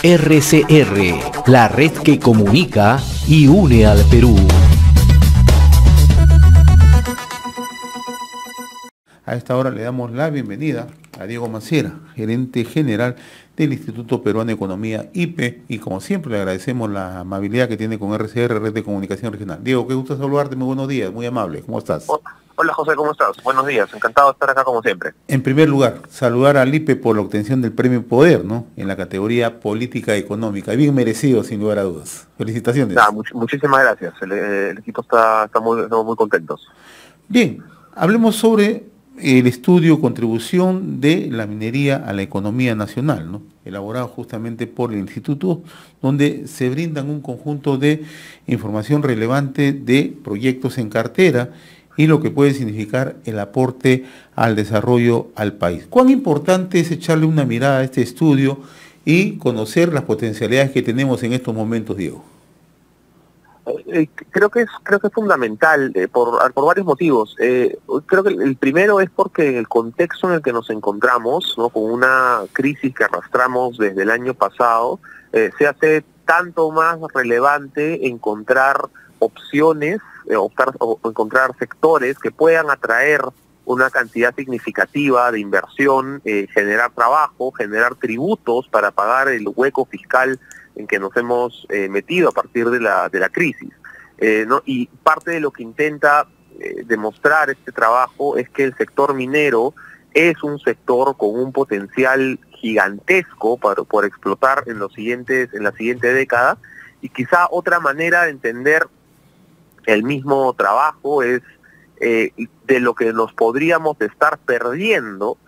RCR, la red que comunica y une al Perú. A esta hora le damos la bienvenida a Diego Maciera, gerente general del Instituto Peruano de Economía, IPE, y como siempre le agradecemos la amabilidad que tiene con RCR, Red de Comunicación Regional. Diego, qué gusto saludarte, muy buenos días, muy amable, ¿cómo estás? Hola José, ¿cómo estás? Buenos días, encantado de estar acá como siempre. En primer lugar, saludar al IPE por la obtención del premio Poder, ¿no? En la categoría Política Económica, bien merecido sin lugar a dudas. Felicitaciones. Muchísimas gracias, el equipo estamos muy contentos. Bien, hablemos sobre el estudio Contribución de la minería a la economía nacional, ¿no? Elaborado justamente por el Instituto, donde se brindan un conjunto de información relevante de proyectos en cartera y lo que puede significar el aporte al desarrollo al país. ¿Cuán importante es echarle una mirada a este estudio y conocer las potencialidades que tenemos en estos momentos, Diego? Creo que es fundamental por varios motivos. Creo que el primero es porque en el contexto en el que nos encontramos, ¿no?, con una crisis que arrastramos desde el año pasado, se hace tanto más relevante encontrar opciones, encontrar sectores que puedan atraer una cantidad significativa de inversión, generar trabajo, generar tributos para pagar el hueco fiscal en que nos hemos metido a partir de la crisis. ¿No? Y parte de lo que intenta demostrar este trabajo es que el sector minero es un sector con un potencial gigantesco por explotar en la siguiente década, y quizá otra manera de entender el mismo trabajo es de lo que nos podríamos estar perdiendo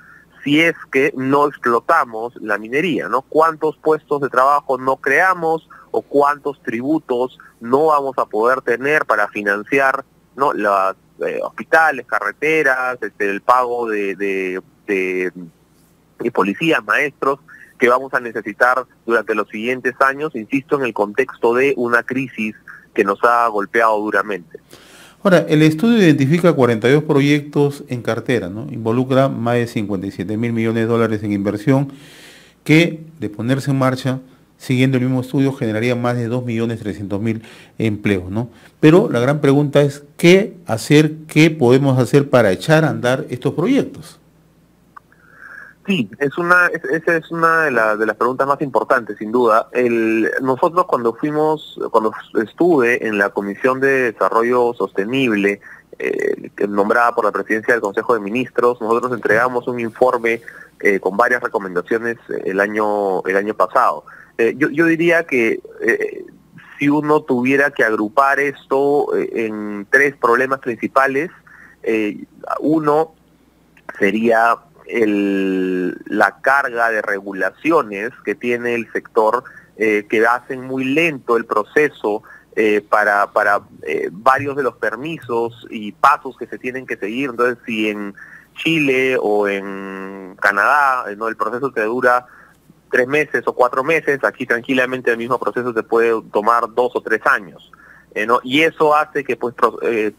si es que no explotamos la minería, ¿no? ¿Cuántos puestos de trabajo no creamos o cuántos tributos no vamos a poder tener para financiar, ¿no?, los hospitales, carreteras, el pago de policías, maestros, que vamos a necesitar durante los siguientes años, insisto, en el contexto de una crisis que nos ha golpeado duramente? Ahora, el estudio identifica 42 proyectos en cartera, ¿no? Involucra más de 57.000 millones de dólares en inversión que, de ponerse en marcha, siguiendo el mismo estudio, generaría más de 2.300.000 empleos, ¿no? Pero la gran pregunta es, ¿qué podemos hacer para echar a andar estos proyectos? Sí, esa es una de las preguntas más importantes, sin duda. Nosotros cuando estuve en la Comisión de Desarrollo Sostenible, nombrada por la Presidencia del Consejo de Ministros, nosotros entregamos un informe con varias recomendaciones el año pasado. Yo diría que si uno tuviera que agrupar esto en tres problemas principales, uno sería la carga de regulaciones que tiene el sector, que hacen muy lento el proceso para varios de los permisos y pasos que se tienen que seguir. Entonces, si en Chile o en Canadá, ¿no?, el proceso te dura 3 meses o 4 meses, aquí tranquilamente el mismo proceso se puede tomar 2 o 3 años. ¿No? Y eso hace que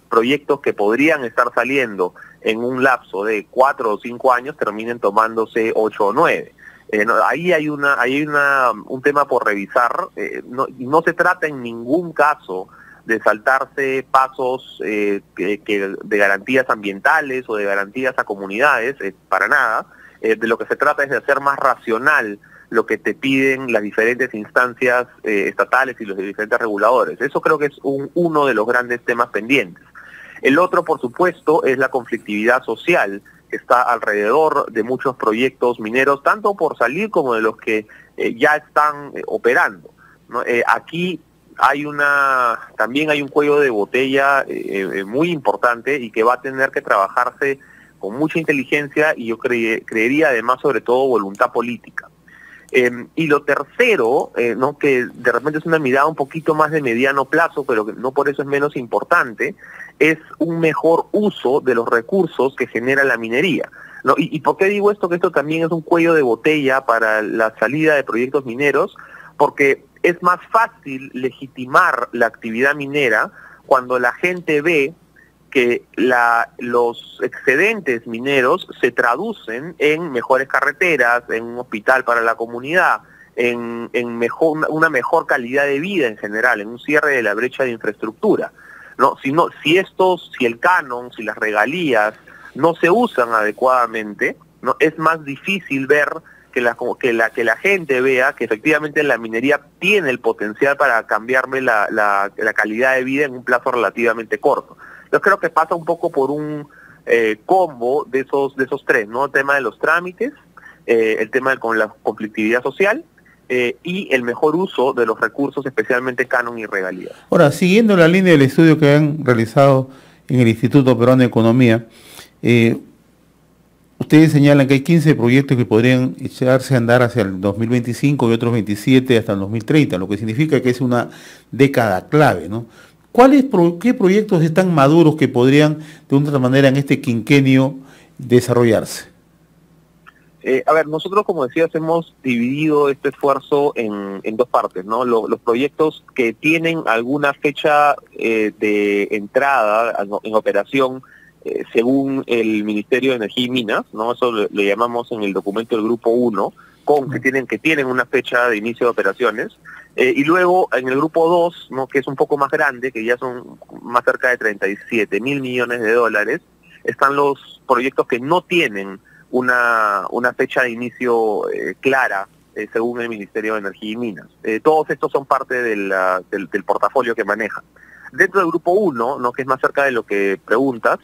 proyectos que podrían estar saliendo en un lapso de 4 o 5 años terminen tomándose 8 o 9. ¿No? Ahí hay un tema por revisar. No se trata en ningún caso de saltarse pasos de garantías ambientales o de garantías a comunidades, para nada. De lo que se trata es de hacer más racional lo que te piden las diferentes instancias estatales y los diferentes reguladores. Eso creo que es uno de los grandes temas pendientes. El otro, por supuesto, es la conflictividad social que está alrededor de muchos proyectos mineros, tanto por salir como de los que ya están operando, ¿no? Aquí también hay un cuello de botella muy importante y que va a tener que trabajarse con mucha inteligencia y yo creería además sobre todo voluntad política. Y lo tercero, ¿no?, que de repente es una mirada un poquito más de mediano plazo, pero que no por eso es menos importante, es un mejor uso de los recursos que genera la minería, ¿no? ¿Y por qué digo esto? Que esto también es un cuello de botella para la salida de proyectos mineros, porque es más fácil legitimar la actividad minera cuando la gente ve que los excedentes mineros se traducen en mejores carreteras, en un hospital para la comunidad, una mejor calidad de vida en general, en un cierre de la brecha de infraestructura. Si el canon, si las regalías no se usan adecuadamente, ¿no? Es más difícil ver que la gente vea que efectivamente la minería tiene el potencial para cambiarme la calidad de vida en un plazo relativamente corto. Yo creo que pasa un poco por un combo de esos tres, ¿no? El tema de los trámites, el tema con la conflictividad social y el mejor uso de los recursos, especialmente canon y regalías. Ahora, siguiendo la línea del estudio que han realizado en el Instituto Peruano de Economía, ustedes señalan que hay 15 proyectos que podrían echarse a andar hacia el 2025 y otros 27 hasta el 2030, lo que significa que es una década clave, ¿no? ¿Qué proyectos están maduros que podrían, de una otra manera, en este quinquenio desarrollarse? Nosotros, como decías, hemos dividido este esfuerzo en dos partes, ¿no? Los proyectos que tienen alguna fecha de entrada en operación, según el Ministerio de Energía y Minas, ¿no? Eso le llamamos en el documento del Grupo 1, que tienen una fecha de inicio de operaciones, y luego en el Grupo 2, ¿no? Que es un poco más grande, que ya son más cerca de 37.000 millones de dólares, están los proyectos que no tienen una fecha de inicio clara, según el Ministerio de Energía y Minas. Todos estos son parte del portafolio que maneja. Dentro del Grupo 1, ¿no? Que es más cerca de lo que preguntas,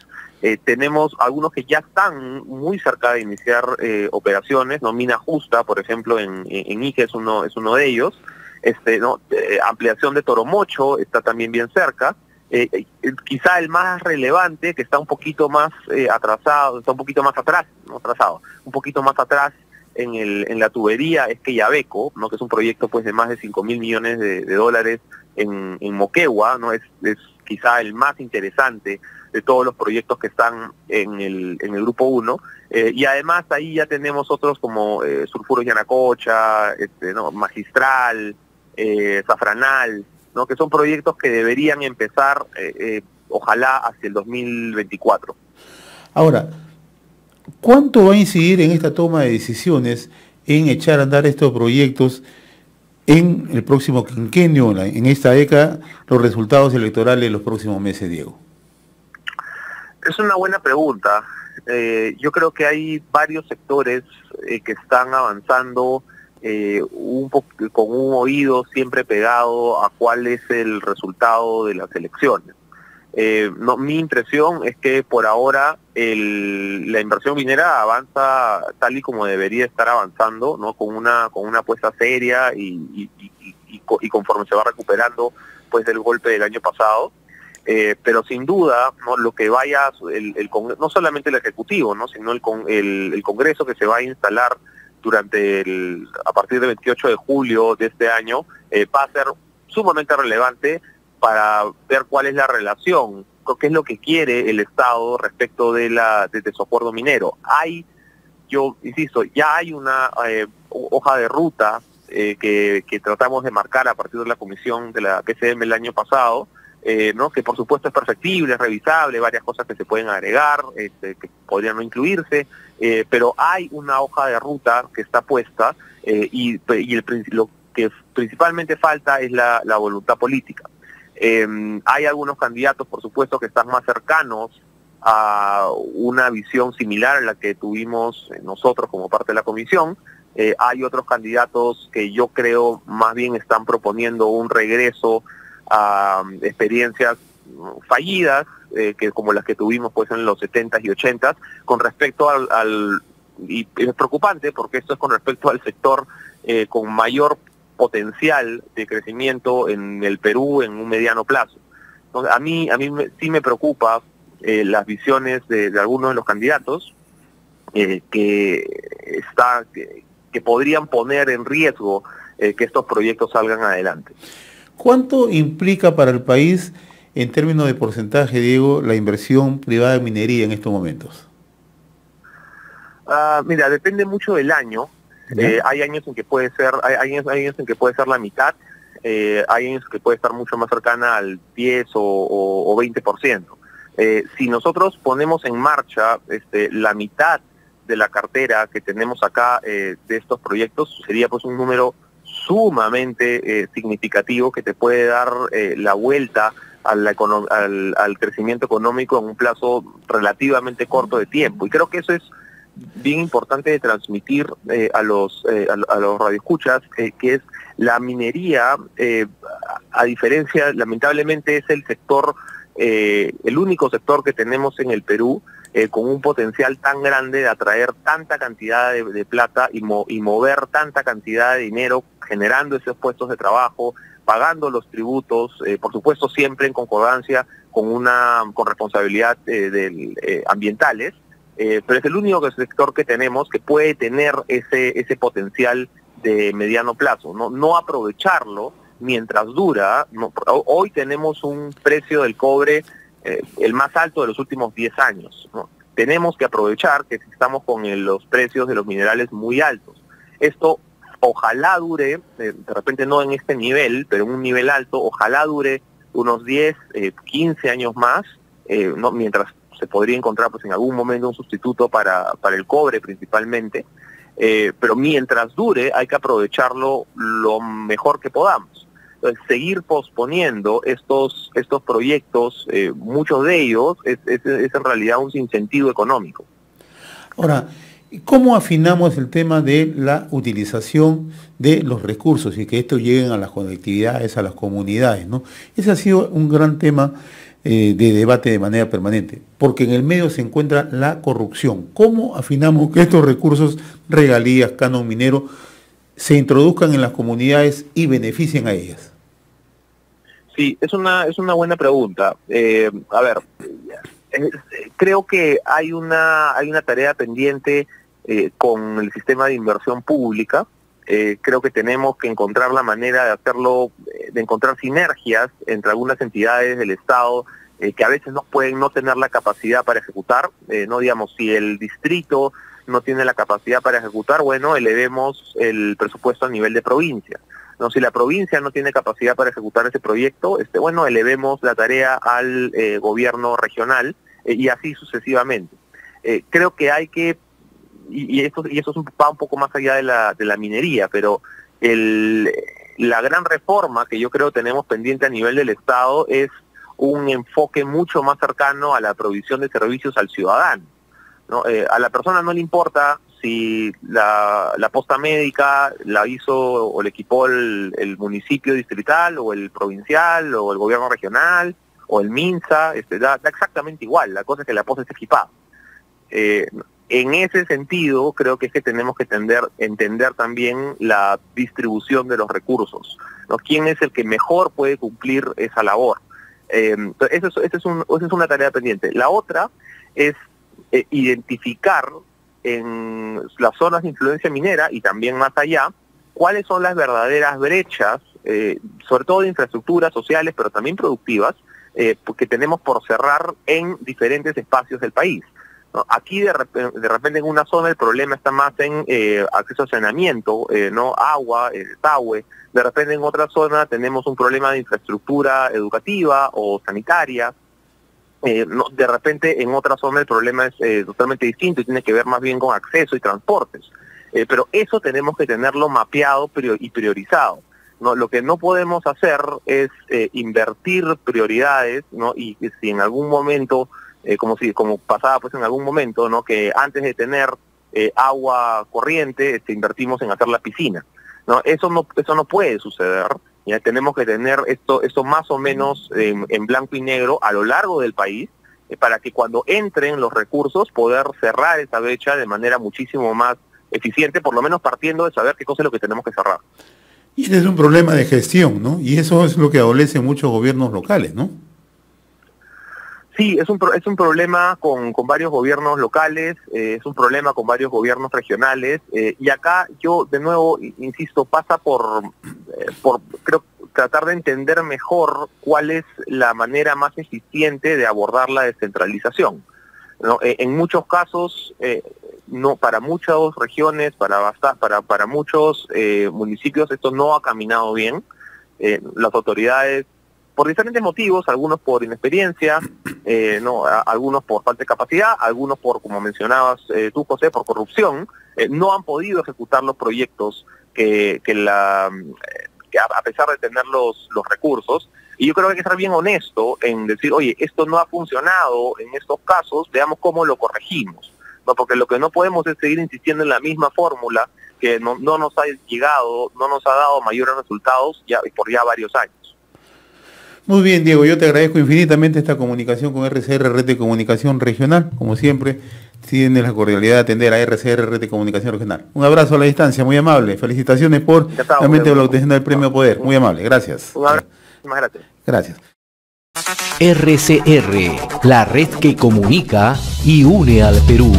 tenemos algunos que ya están muy cerca de iniciar operaciones, ¿no? Mina Justa, por ejemplo, en Ique es uno de ellos. Ampliación de Toromocho está también bien cerca. Quizá el más relevante, que está un poquito más atrasado, está un poquito más atrás, no atrasado, un poquito más atrás en la tubería, es Quellaveco, ¿no? Que es un proyecto pues de más de 5.000 millones de dólares en Moquegua, ¿no? Es quizá el más interesante de todos los proyectos que están en el Grupo 1, y además ahí ya tenemos otros como Sulfuros Yanacocha, ¿no? Magistral, Zafranal, ¿no? Que son proyectos que deberían empezar, ojalá, hacia el 2024. Ahora, ¿cuánto va a incidir en esta toma de decisiones en echar a andar estos proyectos en el próximo quinquenio, en esta década, los resultados electorales de los próximos meses, Diego? Es una buena pregunta. Yo creo que hay varios sectores que están avanzando con un oído siempre pegado a cuál es el resultado de las elecciones. Mi impresión es que por ahora la inversión minera avanza tal y como debería estar avanzando, ¿no? Con una apuesta seria y conforme se va recuperando pues del golpe del año pasado. Pero sin duda, ¿no? Lo que vaya no solamente el Ejecutivo, ¿no? Sino el Congreso que se va a instalar a partir del 28 de julio de este año, va a ser sumamente relevante para ver cuál es la relación, qué es lo que quiere el Estado respecto de su acuerdo minero. Yo insisto, ya hay una hoja de ruta que tratamos de marcar a partir de la comisión de la PCM el año pasado, ¿no? Que por supuesto es perfectible, es revisable, varias cosas que se pueden agregar, que podrían no incluirse, pero hay una hoja de ruta que está puesta, y lo que principalmente falta es la voluntad política. Hay algunos candidatos, por supuesto, que están más cercanos a una visión similar a la que tuvimos nosotros como parte de la comisión. Hay otros candidatos que yo creo más bien están proponiendo un regreso a experiencias fallidas, que como las que tuvimos pues en los 70s y 80s, con respecto y es preocupante porque esto es con respecto al sector con mayor potencial de crecimiento en el Perú en un mediano plazo. Entonces, a mí sí me preocupa las visiones de algunos de los candidatos que podrían poner en riesgo que estos proyectos salgan adelante. ¿Cuánto implica para el país, en términos de porcentaje, Diego, la inversión privada en minería en estos momentos? Mira, depende mucho del año. Hay años en que puede ser, hay años en que puede ser la mitad, hay años que puede estar mucho más cercana al 10 o 20%. Si nosotros ponemos en marcha la mitad de la cartera que tenemos acá de estos proyectos, sería pues un número sumamente significativo que te puede dar la vuelta al crecimiento económico en un plazo relativamente corto de tiempo. Y creo que eso es bien importante de transmitir a los radioescuchas, que es la minería, a diferencia, lamentablemente es el sector, el único sector que tenemos en el Perú con un potencial tan grande de atraer tanta cantidad de plata y mover tanta cantidad de dinero, generando esos puestos de trabajo, pagando los tributos, por supuesto siempre en concordancia con responsabilidad ambientales, pero es el único sector que tenemos que puede tener ese potencial de mediano plazo, no aprovecharlo mientras dura. Hoy tenemos un precio del cobre el más alto de los últimos 10 años, ¿no? Tenemos que aprovechar que estamos con los precios de los minerales muy altos. Esto ojalá dure, de repente no en este nivel, pero en un nivel alto, ojalá dure unos 10, 15 años más, ¿no? Mientras se podría encontrar pues en algún momento un sustituto para el cobre principalmente, pero mientras dure hay que aprovecharlo lo mejor que podamos. Entonces, seguir posponiendo estos proyectos, muchos de ellos, es en realidad un sinsentido económico. Ahora, ¿cómo afinamos el tema de la utilización de los recursos y que estos lleguen a las colectividades, a las comunidades, ¿no? Ese ha sido un gran tema de debate de manera permanente, porque en el medio se encuentra la corrupción. ¿Cómo afinamos que estos recursos, regalías, canon minero, se introduzcan en las comunidades y beneficien a ellas? Sí, es una buena pregunta. A ver, creo que hay una tarea pendiente con el sistema de inversión pública. Creo que tenemos que encontrar la manera de hacerlo, de encontrar sinergias entre algunas entidades del Estado que a veces no pueden no tener la capacidad para ejecutar. No digamos, si el distrito no tiene la capacidad para ejecutar, bueno, elevemos el presupuesto a nivel de provincia. No, si la provincia no tiene capacidad para ejecutar ese proyecto, bueno, elevemos la tarea al gobierno regional y así sucesivamente. Creo que hay que, y eso va un poco más allá de la minería, pero la gran reforma que yo creo tenemos pendiente a nivel del Estado es un enfoque mucho más cercano a la provisión de servicios al ciudadano, ¿no? A la persona no le importa si la posta médica la hizo o le equipó el municipio distrital o el provincial o el gobierno regional o el MINSA, da exactamente igual, la cosa es que la posta esté equipada. En ese sentido creo que es que tenemos que entender también la distribución de los recursos, ¿no? ¿Quién es el que mejor puede cumplir esa labor? Esa es una tarea pendiente. La otra es identificar en las zonas de influencia minera y también más allá, cuáles son las verdaderas brechas, sobre todo de infraestructuras sociales, pero también productivas, que tenemos por cerrar en diferentes espacios del país, ¿no? Aquí de repente en una zona el problema está más en acceso a saneamiento, ¿no? Agua, desagüe. De repente en otra zona tenemos un problema de infraestructura educativa o sanitaria. De repente en otra zona el problema es totalmente distinto y tiene que ver más bien con acceso y transportes. Pero eso tenemos que tenerlo mapeado y priorizado, ¿no? Lo que no podemos hacer es invertir prioridades, ¿no? Y si en algún momento, como pasaba pues en algún momento, ¿no? Que antes de tener agua corriente, invertimos en hacer la piscina, ¿no? Eso no puede suceder. Ya tenemos que tener esto más o menos en blanco y negro a lo largo del país, para que cuando entren los recursos poder cerrar esa brecha de manera muchísimo más eficiente, por lo menos partiendo de saber qué cosa es lo que tenemos que cerrar. Y ese es un problema de gestión, ¿no? Y eso es lo que adolece muchos gobiernos locales, ¿no? Sí, es un problema con varios gobiernos locales, es un problema con varios gobiernos regionales, y acá yo de nuevo insisto, pasa por creo tratar de entender mejor cuál es la manera más eficiente de abordar la descentralización, ¿no? En muchos casos, no, para muchas regiones, para muchos municipios esto no ha caminado bien. Las autoridades, por diferentes motivos, algunos por inexperiencia, algunos por falta de capacidad, algunos por, como mencionabas tú, José, por corrupción, no han podido ejecutar los proyectos que a pesar de tener los recursos, y yo creo que hay que ser bien honesto en decir, oye, esto no ha funcionado en estos casos, veamos cómo lo corregimos, ¿no? Porque lo que no podemos es seguir insistiendo en la misma fórmula que no nos ha llegado, no nos ha dado mayores resultados por varios años. Muy bien, Diego, yo te agradezco infinitamente esta comunicación con RCR, Red de Comunicación Regional. Como siempre, tienes la cordialidad de atender a RCR, Red de Comunicación Regional. Un abrazo a la distancia, muy amable. Felicitaciones por realmente la obtención del premio Poder. Muy amable, gracias. Un abrazo, muchas gracias. Gracias. RCR, la red que comunica y une al Perú.